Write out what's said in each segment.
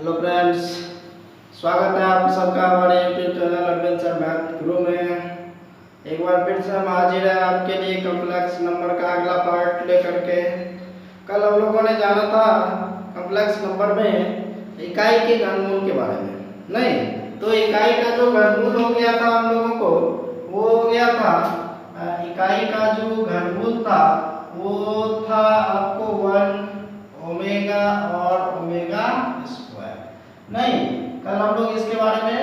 Hello friends, स्वागत है आप सबका हमारे यूट्यूब चैनल एडवेंचर मैथ गुरु में। एक बार फिर से हम हाजिर हैं आपके लिए कॉम्प्लेक्स नंबर का अगला पार्ट लेकर के। कल हम लोगों ने जाना था कॉम्प्लेक्स नंबर में इकाई के घनमूल के बारे में। नहीं तो इकाई का जो घनमूल हो गया था हम लोगों को, वो हो गया था इकाई का जो घनमूल था वो था आपको 1 ओमेगा और ओमेगा स्क्वायर। नहीं, कल हम लोग इसके बारे में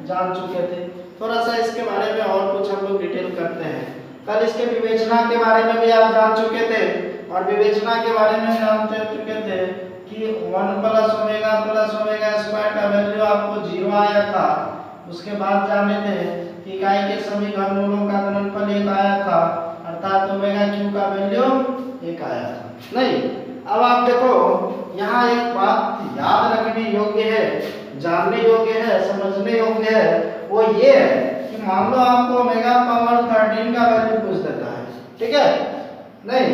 जान चुके थे। थोड़ा सा इसके बारे में और कुछ हम लोग डिटेल करते हैं। कल इसके विवेचना के बारे में भी आप जान चुके थे, और विवेचना के बारे में जान चुके थे कि 1 प्लस ओमेगा स्क्वायर का वैल्यू आपको 0 आया था। उसके बाद जाने थे कि इकाई के सभी घनमूलों का गुणनफल 1 आया था, अर्थात ओमेगा क्यू का वैल्यू 1 आया था। नहीं, अब आप देखो यहाँ एक बात याद रखने योग्य है, जानने योग्य है, समझने योग्य है। वो ये है कि मान लो आपको ओमेगा पावर 13 का वैल्यू पूछ देता है, ठीक है? नहीं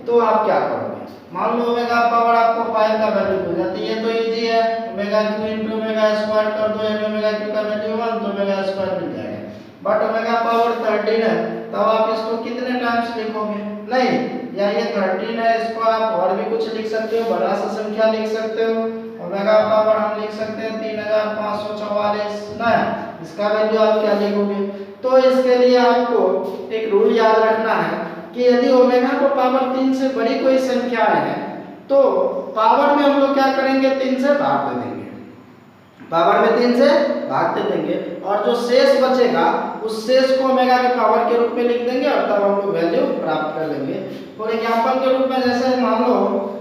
तो आप क्या करोगे? मान लो ओमेगा पावर आपको 5 का वैल्यू पूछ जाती है, तो इजी है, omega cube into omega square कर दो, यानी ओमेगा क्यू का वैल्यू 1 तो ओमेगा स्क्वायर मिल जाएगा। बट ओमेगा पावर 13 है, तब आप इसको कितने टाइम्स लिखोगे? नहीं, या ये 13 है, इसको आप और भी कुछ लिख सकते हो, बड़ा सा संख्या लिख सकते हो। ओमेगा पावर हम लिख सकते हैं 3544 ना, इसका वैल्यू आप क्या लिखोगे? तो इसके लिए आपको एक रूल याद रखना है कि यदि ओमेगा को पावर 3 से बड़ी कोई संख्या है तो पावर में हम लोग क्या करेंगे? 3 से भाग दे देंगे। पावर में 3 से भाग दे देंगे और जो शेष बचेगा उस शेष को ओमेगा के पावर के रूप में लिख देंगे और तब हम लोग वैल्यू प्राप्त कर लेंगे। फॉर एग्जांपल के रूप में जैसे मान लो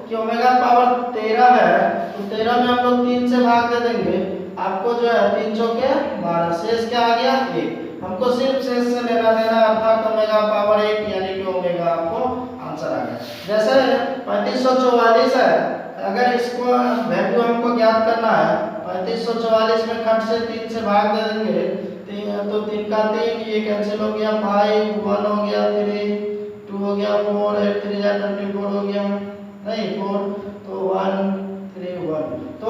कि ओमेगा पावर 13 है, तो 13 में हम लोग 3 से भाग दे देंगे, आपको जो है 3 चौके 12, शेष क्या आ गया? 1। हमको सिर्फ शेष से लेना देना, अर्थात ओमेगा पावर 1 यानी कि ओमेगा आपको आंसर आ गया। जैसे 3544 है, अगर इसको वैल्यू हमको ज्ञात करना है, 3544 में खट से 3 से भाग दे देंगे, तो 3 का 3, ये कैंसिल हो गया, 5 1 हो गया, 3 2 हो गया, 4 8 3 24 हो गया, नहीं 4 तो 1 3 1, तो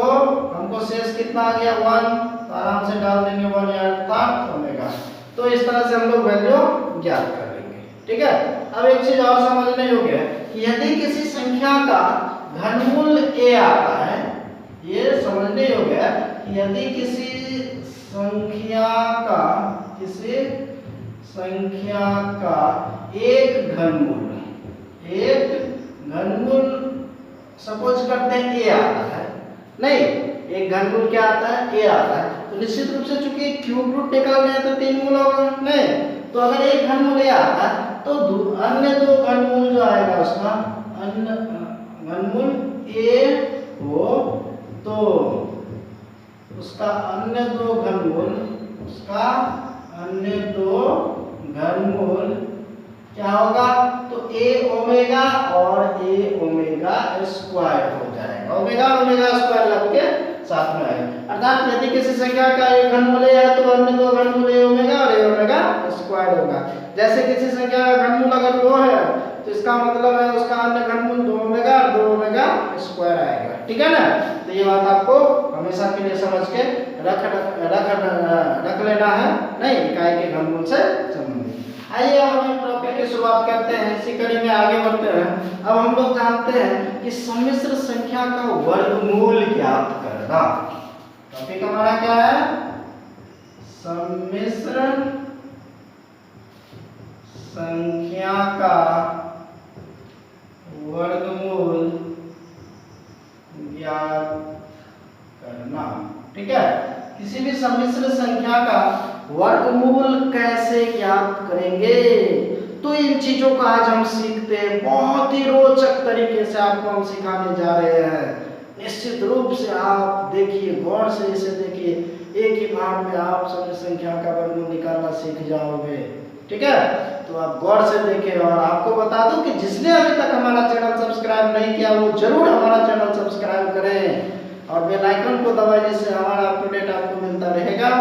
हमको शेष कितना आ गया? 1, तो आराम से डाल देंगे 1 अर्थात ओमेगा। तो इस तरह से हम लोग वैल्यू ज्ञात कर लेंगे, ठीक है? अब एक चीज और समझने योग्य है कि यदि किसी संख्या का घनमूल a आता है, ये समझने योग्य है कि यदि किसी संख्या का एक घनमूल सपोज करते हैं a आता है। नहीं, एक घनमूल क्या आता है? a आता है। तो निश्चित रूप से चूंकि क्यूब रूट निकालना है तो 3 मूल होगा। नहीं, तो अगर एक घनमूल a आता है तो अन्य 2 घनमूल जो आएगा उसका अन्य घनमूल a हो तो उसका अन्य 2 घनमूल क्या होगा? तो a ओमेगा और a ओमेगा स्क्वायर हो जाएगा। ओमेगा और ओमेगा स्क्वायर लग के साथ में आएगा। अर्थात यदि किसी संख्या का एक घनमूल है तो अन्य 2 घनमूल a ओमेगा और a ओमेगा स्क्वायर होगा। जैसे किसी संख्या का घनमूल अगर 2 है तो इसका मतलब है उसका अन्य घनमूल 2 ओमेगा और 2 ओमेगा स्क्वायर आएगा, ठीक है ना? तो ये बात आपको हमेशा के लिए समझ के रख लेना है, नहीं इकाई के घनमूल से संबंधित। आइए अब हम टॉपिक की शुरुआत करते हैं, इसी कड़ी में आगे बढ़ते हैं। अब हम लोग जानते हैं कि सम्मिश्र संख्या का वर्गमूल ज्ञात करना। टॉपिक हमारा क्या है? सम्मिश्र संख्या का वर्गमूल ज्ञात करना, ठीक है? किसी भी सम्मिश्र संख्या का वर्गमूल कैसे ज्ञात करेंगे, तो इन चीजों का आज हम सीखते हैं। बहुत ही रोचक तरीके से आपको हम सिखाने जा रहे हैं। निश्चित रूप से आप देखिए, गौर से इसे देखिए, एक ही बार में आप सम्मिश्र संख्या का वर्गमूल निकालना सीख जाओगे, ठीक है? तो आप गौर से देखें। और आपको बता दूं कि जिसने अभी तक हमारा चैनल सब्सक्राइब नहीं किया वो जरूर हमारा चैनल सब्सक्राइब करें और बेल आइकन को दबाएं, जिससे हमारा अप टू डेट आपको मिलता रहेगा।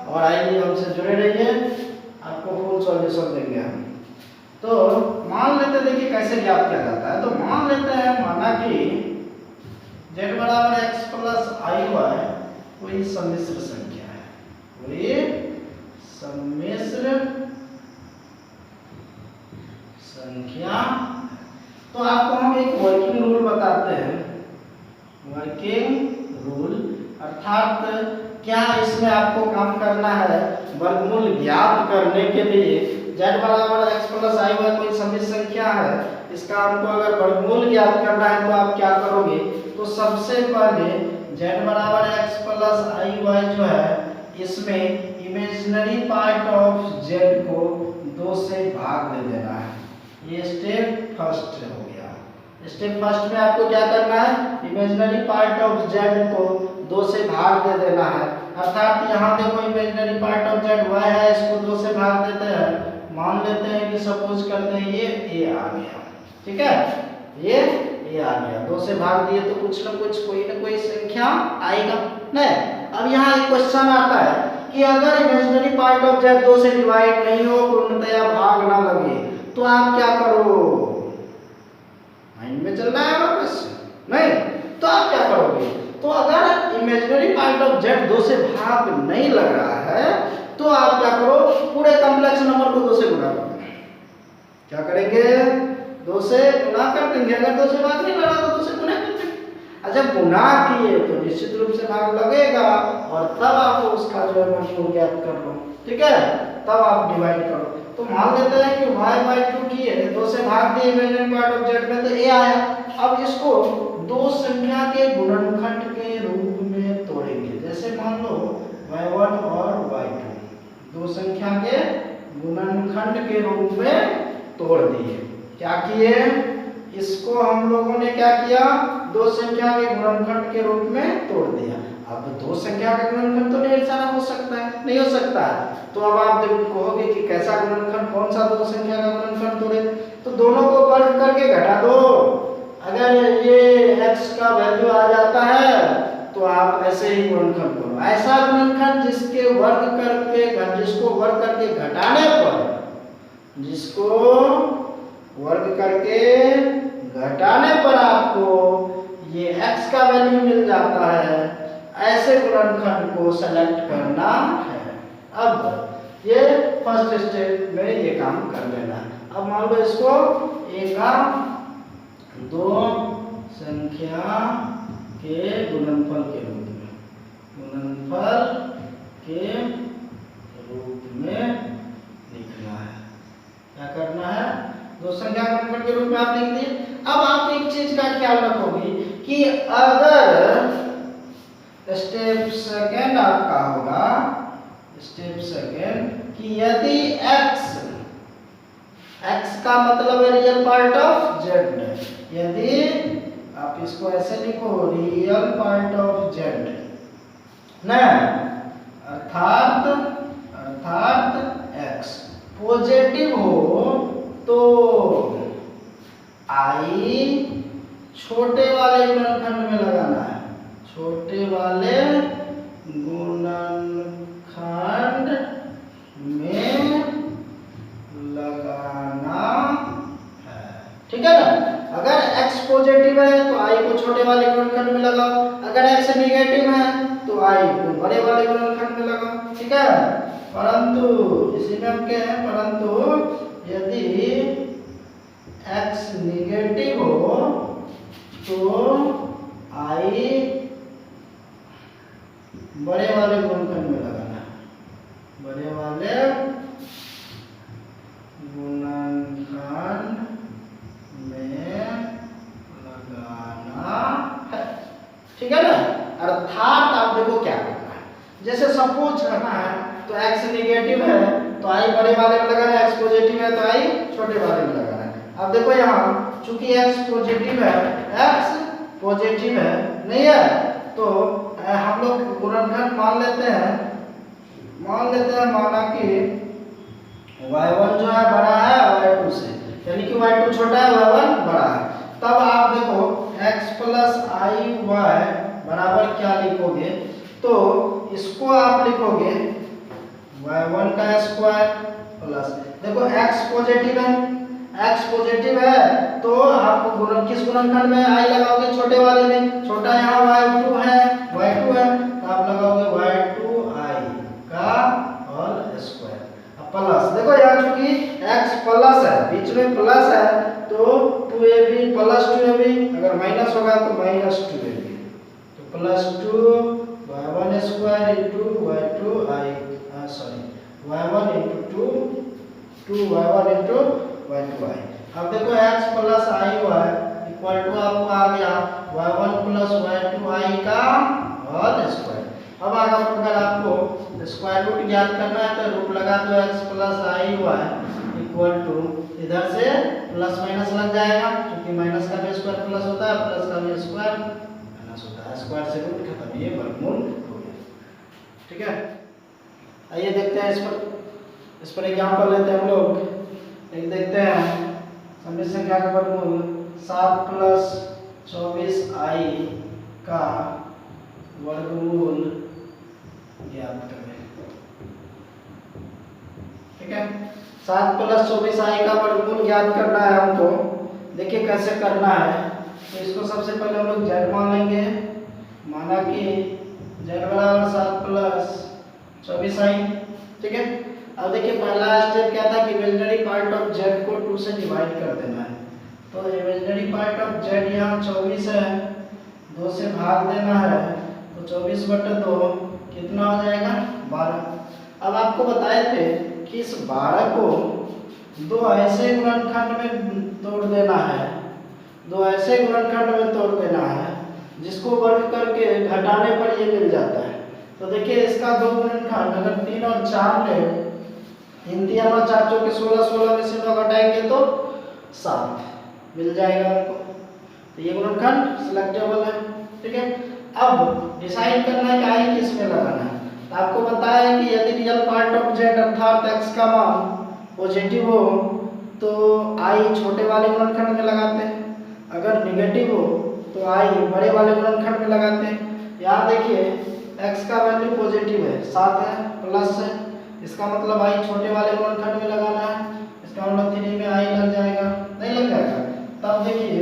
और आइए हमसे जुड़े रहिए, आपको फुल सॉल्यूशन देंगे हम। तो मान लेते, देखिए कैसे ज्ञात किया जाता है। तो मान लेते हैं, माना कि z बराबर x प्लस i y कोई सम्मिश्र संख्या है, कोई सम्मिश्र संख्या। तो आपको हम एक वर्किंग रूल बताते हैं, वर्किंग रूल अर्थात क्या इसमें आपको काम करना है, वर्गमूल ज्ञात करने के लिए z बराबर x प्लस आई वाई कोई सम्मिश्र संख्या है, इसका हमको अगर वर्गमूल ज्ञात करना है तो आप क्या करोगे, तो सबसे पहले z बराबर x प्लस आई वाई जो है इसमें इमेजिनरी पार्ट ऑफ z को 2 से भाग दे देना है। ये स्टेप फर्स्ट हो गया। स्टेप फर्स्ट में आपको क्या करना है, इमेजिनरी पार्ट ऑफ z को 2 से भाग दे देना है। अर्थात यहाँ देखो imaginary part of z y है, इसको 2 से भाग देते हैं। मान लेते हैं कि सपोज करते हैं ये a आ गया, ठीक है, ये a आ गया, 2 से भाग दिए तो कुछ ना कुछ कोई ना कोई संख्या आएगा नहीं। अब यहाँ एक क्वेश्चन आता है कि अगर इमेजिनरी पार्ट ऑफ z 2 से डिवाइड नहीं हो, पूर्णतया भाग ना लगे, तो आप क्या करो, माइंड में चल रहा है वापस नहीं, तो आप क्या करोगे, तो अगर इमेजिनरी पार्ट ऑफ z 2 से भाग नहीं लग रहा है तो आप क्या करो, पूरे कॉम्प्लेक्स नंबर को 2 से गुणा कर देंगे। क्या करेंगे, 2 से गुणा कर देंगे। अगर 2 से भाग नहीं लगा तो 2 से गुणा कर देंगे। अच्छा, गुणा किए तो निश्चित रूप से भाग लगेगा और तब आप उसका जो है वर्गमूल ज्ञात कर लो, ठीक है, तब आप डिवाइड करो। तो मान लेते हैं कि y बाई 2 किए, 2 से भाग दिए इमेजिनरी पार्ट ऑफ z में तो a आया। अब इसको 2 संख्या के गुणनखंड के रूप में तोड़ेंगे। जैसे मान लो y1 और y2 2 संख्या के गुणनखंड के रूप में तोड़ दिए। क्या किए, इसको हम लोगों ने क्या किया, 2 संख्या के गुणनखंड के रूप में तोड़ दिया। अब 2 संख्या का गुणनखंड तो ढेर सारा हो सकता है, नहीं हो सकता है, तो अब आप जब कहोगे कि कैसा गुणनखंड, कौन सा 2 संख्या का गुणनखंड तोड़े, तो दोनों को वर्ग करके घटा दो। अगर ये x का वैल्यू आ जाता है तो आप ऐसे ही गुणनखंड करो, ऐसा गुणनखंड जिसको वर्ग करके घटाने पर, जिसको वर्ग करके घटाने पर आपको ये x का वैल्यू मिल जाता है, ऐसे गुणनखंड को सेलेक्ट करना है। अब ये फर्स्ट स्टेप में ये काम कर लेना है। अब मान लो इसको a का 2 संख्या के गुणनफल के रूप में, गुणनफल के रूप में लिखना है। क्या करना है, 2 संख्या के गुणनफल के रूप में आप लिख दिए। अब आप एक चीज का ख्याल रखोगे कि अगर स्टेप सेकंड आपका होगा, स्टेप सेकंड कि यदि x का मतलब है रियल पार्ट ऑफ z, यदि आप इसको ऐसे लिखो रियल पार्ट ऑफ z ना, अर्थात x पॉजिटिव हो तो i छोटे वाले गुणनखंड में लगाना है, छोटे वाले गुणनखंड में लगाना है, ठीक है ना। अगर x पॉजिटिव है तो i को छोटे वाले गुणनखंड में लगाओ, अगर x नेगेटिव है तो i को बड़े वाले गुणनखंड में लगाओ, ठीक है। परंतु इसी में हम क्या है, परंतु यदि x नेगेटिव हो तो i बड़े वाले गुणनखंड में लगाना है, बड़े वाले गुणनखंड में लगाना है, ठीक है ना। अर्थात आप देखो क्या करना है, जैसे सपोज करना है तो x नेगेटिव है तो i बड़े वाले में लगाना है, x पॉजिटिव है तो i छोटे वाले में लगाना है। अब देखो यहाँ चूंकि x पॉजिटिव है, x पॉजिटिव है नहीं है, तो हम लोग गुणनखंड मान लेते हैं, माना कि y1 जो है बड़ा है y2 से, यानी कि y2 छोटा है y1 बड़ा है। तब आप देखो x प्लस आई वाई बराबर क्या लिखोगे, तो इसको आप लिखोगे y1 का स्क्वायर प्लस, देखो x पॉजिटिव है, x पॉजिटिव है तो आप किस गुणनखंड में i लगाओगे, छोटे वाले में, छोटा यहाँ y2 है, तो आप लगाओगे square into y2 sorry y1 into 2y1 into y2 i। अब देखो x plus i y equal to आपको आ गया y1 प्लस y2 i का होल स्क्वायर। अब अगर आपको स्क्वायर रूट ज्ञात करना है तो रूट लगा दो x plus i y equal to इधर से प्लस माइनस लग जाएगा, क्योंकि माइनस का भी स्क्वायर प्लस होता है, प्लस का भी स्क्वायर माइनस होता है। स्क्वायर से रूट खत्म, ये वर्गमूल हो गया। ठीक है, आइए देखते हैं इस पर एग्जांपल लेते हैं हम लोग। एक देखते हैं समीकरण संख्या का वर्गमूल 7 प्लस 24i का वर्गमूल ज्ञात करें। ठीक है, 7 प्लस 24i का वर्गमूल ज्ञात करना है हमको। देखिए कैसे करना है। तो इसको सबसे पहले हम लोग z मान लेंगे, माना कि z बराबर 7 प्लस 24i। ठीक है, अब देखिए पहला स्टेप क्या था कि इमेजिनरी पार्ट ऑफ z को 2 से डिवाइड कर देना है। तो इमेजिनरी पार्ट ऑफ z यहाँ 24 है, 2 से भाग देना है, तो 24/2 कितना हो जाएगा 12। अब आपको बताए थे कि इस 12 को दो ऐसे गुणनखंड में तोड़ देना है, दो ऐसे गुणनखंड में तोड़ देना है जिसको वर्ग करके घटाने पर ये मिल जाता है। तो देखिए इसका दो गुणनखंड अगर 3 और 4 ले, 3 3 और 4 जो कि 16 16 में से 9 घटाएंगे तो 7 मिल जाएगा आपको। तो ये गुणनखंड सिलेक्टेबल है। ठीक है, अब डिसाइड करना है कि आई किस में लगाना है। तो आपको बताया है कि यदि रियल पार्ट ऑफ z अर्थात x का मान पॉजिटिव हो तो आई छोटे वाले गुणनखंड में लगाते हैं, अगर निगेटिव हो तो आई बड़े वाले गुणनखंड में लगाते हैं। यहाँ देखिए x का वैल्यू पॉजिटिव है, 7 है, प्लस है, इसका मतलब आई छोटे वाले गुणनखंड में लगाना है। इसका मतलब 3 में आई लग जाएगा, नहीं लग जाएगा। तब देखिए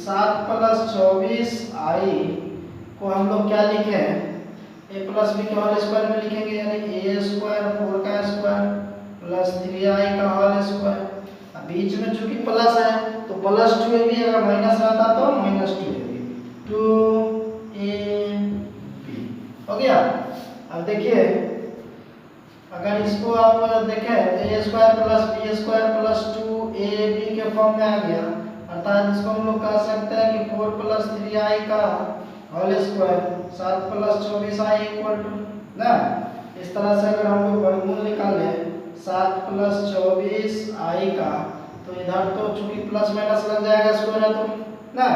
7 प्लस 24i को हम लोग क्या लिखे हैं, a प्लस बी के होल स्क्वायर में लिखेंगे, यानी a स्क्वायर 4 का स्क्वायर प्लस 3i का होल स्क्वायर। अब बीच में चूंकि प्लस है तो प्लस 2ab, अगर माइनस रहता तो माइनस 2ab, 2ab हो गया। अब देखिए अगर इसको आप देखें तो a square plus b square plus 2ab के फॉर्म में आ गया, अर्थात इसको हम लोग कह सकते हैं कि 4 प्लस 3i का whole square 7 plus 24i equal to ना। इस तरह से अगर हम लोग वर्गमूल निकाले 7 प्लस 24i का, तो इधर तो चूंकि प्लस माइनस लग जाएगा स्क्वायर है तो ना,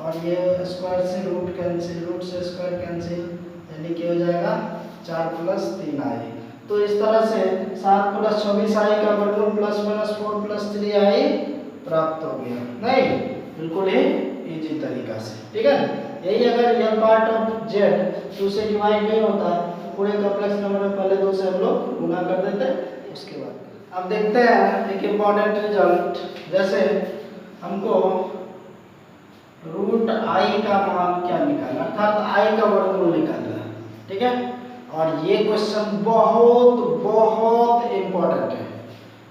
और ये स्क्वायर से रूट कैंसिल, रूट से स्क्वायर कैंसिल, यानी कि हो जाएगा 4 प्लस 3i। तो इस तरह से 7 प्लस 24i का वर्गमूल प्लस माइनस 4 प्लस 3i प्राप्त हो गया। नहीं, बिल्कुल ही इजी तरीका से। ठीक है, यही अगर रियल पार्ट ऑफ z 2 से डिवाइड नहीं होता तो पूरे कॉम्प्लेक्स नंबर में पहले 2 से हम लोग गुना कर देते, उसके बाद। अब देखते हैं एक इम्पॉर्टेंट रिजल्ट, जैसे हमको रूट i का मान क्या निकालना, अर्थात i का वर्गमूल निकालना है। ठीक है, और ये क्वेश्चन बहुत बहुत इम्पोर्टेंट है,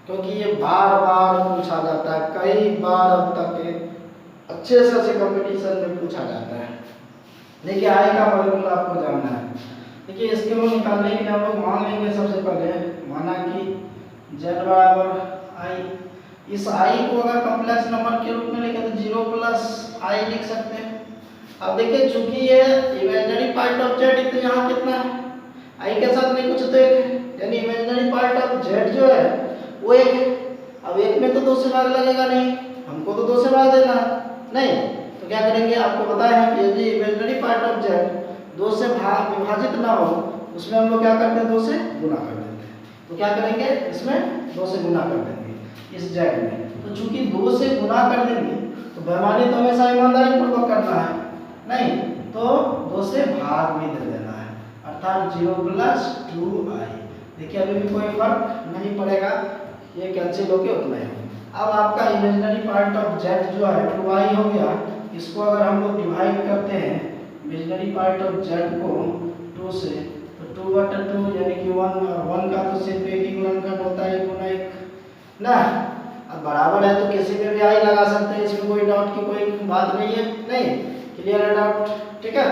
क्योंकि ये बार बार पूछा जाता है, कई बार अब तक अच्छे से कंपटीशन में पूछा जाता है। देखिए आई का वर्गमूल आपको जानना है। देखिए इसके को निकालने के लिए हम लोग मान लेंगे सबसे पहले, माना कि z बराबर i, इस i को अगर कॉम्प्लेक्स नंबर के रूप में लिखें तो 0 प्लस i लिख सकते हैं। अब देखिए चूंकि ये इमेजिनरी पार्ट ऑफ z तो यहाँ कितना है, i के साथ नहीं कुछ तो एक है, यानी इमेजिनरी पार्ट ऑफ z जो है वो एक है। अब एक में तो 2 से भाग लगेगा नहीं, हमको तो 2 से भाग देना है, नहीं तो क्या करेंगे, आपको बताया है कि यदि इमेजिनरी पार्ट ऑफ z 2 से विभाजित ना हो उसमें हम लोग क्या करते हैं, 2 से गुना कर देते हैं। तो क्या करेंगे, इसमें 2 से गुना कर देंगे इस z में। तो चूंकि 2 से गुना कर देंगे तो बेईमानी तो हमेशा ईमानदारी पूर्वक करना है, नहीं तो 2 से भाग भी दे देना है, अर्थात 0 प्लस 2i। देखिए अभी भी कोई फर्क नहीं पड़ेगा, ये कैंसिल होके उतना ही। अब आपका इमेजिनरी पार्ट ऑफ z जो है 2i हो गया, इसको अगर हम लोग डिवाइड करते हैं इमेजिनरी पार्ट ऑफ z को 2 से, तो 2/2 यानी कि 1, और 1 का तो सिर्फ एक ही गुणनखंड होता है, गुना 1 ना। अब बराबर है तो किसी में भी i लगा सकते हैं, इसमें कोई डाउट की कोई बात नहीं है, नहीं क्लियर है डाउट। ठीक है,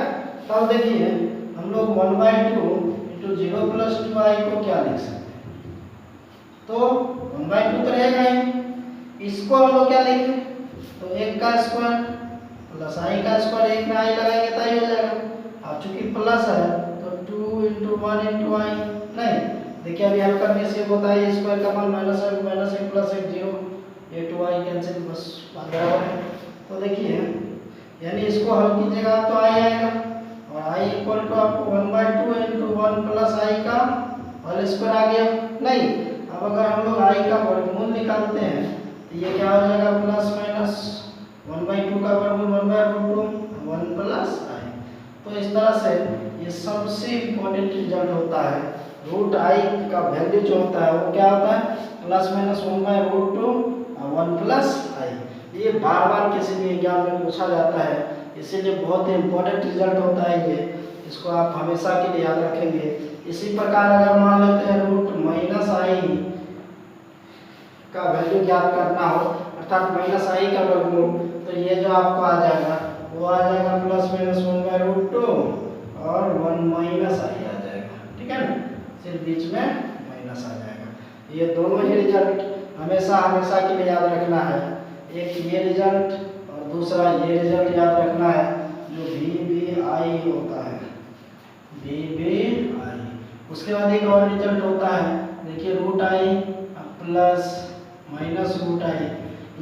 तब देखिए हम लोग 1/2 इंटू 0 प्लस 2i को क्या लिख सकते हैं? तो 1/2 तो रहेगा ही, इसको हम लोग क्या लिखेंगे? तो 1 का स्क्वायर प्लस i का स्क्वायर, 1 में i लगाएंगे तो i हो जाएगा। अब चूंकि प्लस है तो 2 इंटू 1 इंटू i, नहीं देखिए अभी हल करने से होता है स्क्वायर का मान -1 प्लस 1 0, ये 2i कैंसिल, बस बराबर है। तो देखिए यानी इसको हल कीजिएगा तो i आएगा, और i इक्वल टू आपको 1/2 इंटू 1 प्लस i का होल स्क्वायर आ गया। नहीं, अब अगर हम लोग i का वर्गमूल निकालते हैं तो ये क्या हो जाएगा? प्लस माइनस 1/2 का वर्गमूल 1/√2 1 प्लस i। तो इस तरह से ये सबसे इम्पोर्टेंट रिजल्ट होता है। रूट i का वैल्यू जो होता है वो क्या होता है? Plus minus 1/√2 1 plus i। ये बार बार किसी भी एग्जाम में पूछा जाता है, इसीलिए बहुत ही इम्पोर्टेंट रिजल्ट होता है ये, इसको आप हमेशा के लिए याद रखेंगे। इसी प्रकार अगर मान लेते हैं रूट माइनस आई का वैल्यू ज्ञात करना हो, अर्थात माइनस आई का वर्गमूल, तो ये जो आपको आ जाएगा वो आ जाएगा प्लस माइनस 1/√2 और 1 माइनस आई आ जाएगा, ठीक है ना? सिर्फ बीच में माइनस आ जाएगा। ये दोनों ही रिजल्ट हमेशा हमेशा के लिए याद रखना है। एक ये रिजल्ट और दूसरा ये रिजल्ट याद रखना है जो VBI होता है, VBI। उसके बाद एक और रिजल्ट होता है, देखिए root i plus minus root i,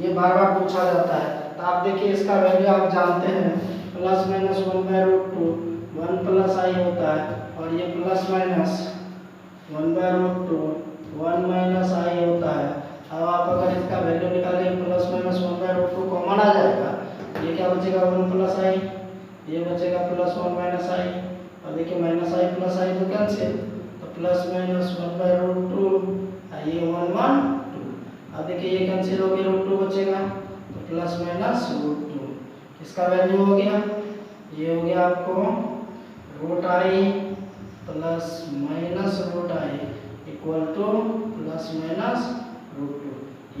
ये बार बार पूछा जाता है। तो आप देखिए इसका वैल्यू आप जानते हैं, प्लस माइनस 1/√2 1 प्लस आई होता है, और ये प्लस माइनस 1/√2 1 माइनस आई होता है। अब आप अगर इसका वैल्यू निकालेंगे प्लस माइनस 1/√2 कॉमन आ जाएगा, ये क्या बचेगा? 1 प्लस आई, ये बचेगा प्लस 1 माइनस आई, और देखिए माइनस आई प्लस आई तो कैंसिल, तो प्लस माइनस 1/√2 ये 1 1 2। अब देखिए ये कैंसिल हो गया, √2 बचेगा, तो प्लस माइनस √2 इसका वैल्यू हो गया, ये हो गया आपको root i plus minus root i equal to plus minus √2।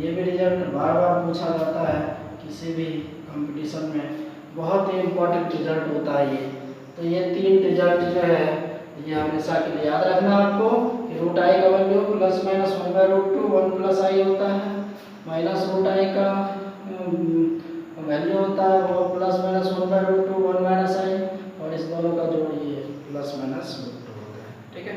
ये भी रिजल्ट बार बार पूछा जाता है किसी भी कंपटीशन में, बहुत ही इम्पोर्टेंट रिजल्ट होता है ये। तो ये तीन रिजल्ट जो है ये हमेशा के लिए याद रखना आपको कि रूट आई का वैल्यू प्लस माइनस 1/√2 1 प्लस आई होता है, माइनस रूट आई का वैल्यू होता है वो प्लस माइनस 1/√2 1 माइनस आई, और इस दोनों का जोड़ ये प्लस माइनस √2 होता है, ठीक है।